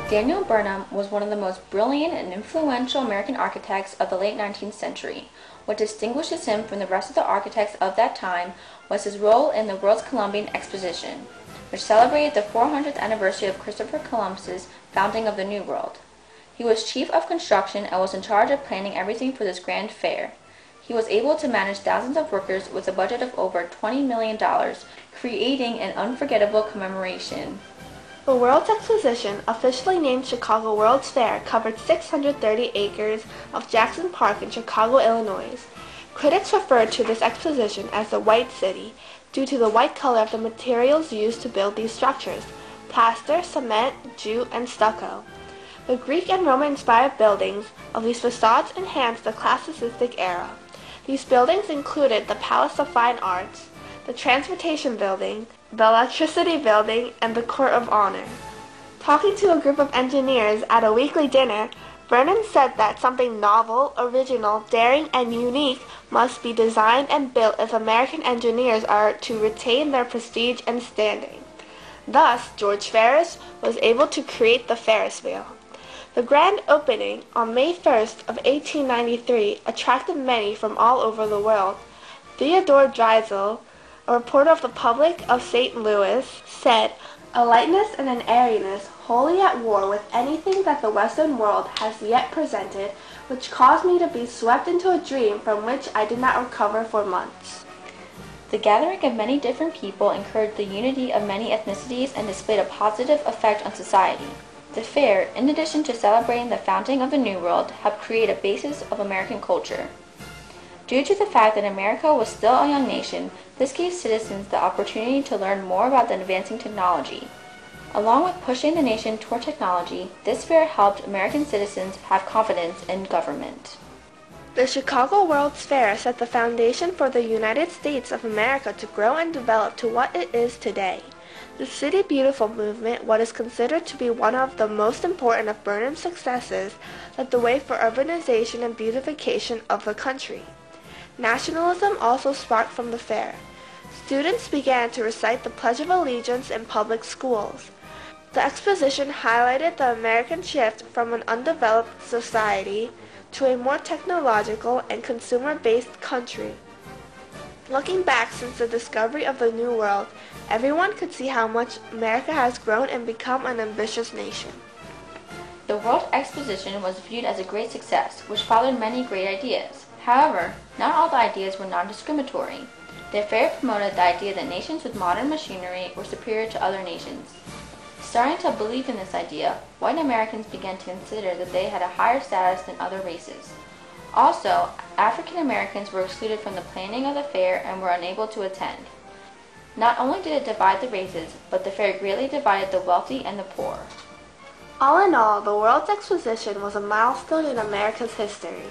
Daniel Burnham was one of the most brilliant and influential American architects of the late 19th century. What distinguishes him from the rest of the architects of that time was his role in the World's Columbian Exposition, which celebrated the 400th anniversary of Christopher Columbus's founding of the New World. He was chief of construction and was in charge of planning everything for this grand fair. He was able to manage thousands of workers with a budget of over $20 million, creating an unforgettable commemoration. The World's Exposition, officially named Chicago World's Fair, covered 630 acres of Jackson Park in Chicago, Illinois. Critics referred to this exposition as the White City due to the white color of the materials used to build these structures: plaster, cement, jute, and stucco. The Greek and Roman-inspired buildings of these facades enhanced the classicistic era. These buildings included the Palace of Fine Arts, the Transportation Building, the Electricity Building, and the Court of Honor. Talking to a group of engineers at a weekly dinner, Burnham said that something novel, original, daring, and unique must be designed and built if American engineers are to retain their prestige and standing. Thus, George Ferris was able to create the Ferris wheel. The grand opening on May 1st of 1893 attracted many from all over the world. Theodore Dreiser, a reporter of the Public of St. Louis, said, "A lightness and an airiness wholly at war with anything that the Western world has yet presented, which caused me to be swept into a dream from which I did not recover for months." The gathering of many different people encouraged the unity of many ethnicities and displayed a positive effect on society. The fair, in addition to celebrating the founding of the New World, helped create a basis of American culture. Due to the fact that America was still a young nation, this gave citizens the opportunity to learn more about the advancing technology. Along with pushing the nation toward technology, this fair helped American citizens have confidence in government. The Chicago World's Fair set the foundation for the United States of America to grow and develop to what it is today. The City Beautiful movement, what is considered to be one of the most important of Burnham's successes, led the way for urbanization and beautification of the country. Nationalism also sparked from the fair. Students began to recite the Pledge of Allegiance in public schools. The exposition highlighted the American shift from an undeveloped society to a more technological and consumer-based country. Looking back since the discovery of the New World, everyone could see how much America has grown and become an ambitious nation. The World Exposition was viewed as a great success, which fathered many great ideas. However, not all the ideas were non-discriminatory. The fair promoted the idea that nations with modern machinery were superior to other nations. Starting to believe in this idea, white Americans began to consider that they had a higher status than other races. Also, African Americans were excluded from the planning of the fair and were unable to attend. Not only did it divide the races, but the fair greatly divided the wealthy and the poor. All in all, the World's Exposition was a milestone in America's history.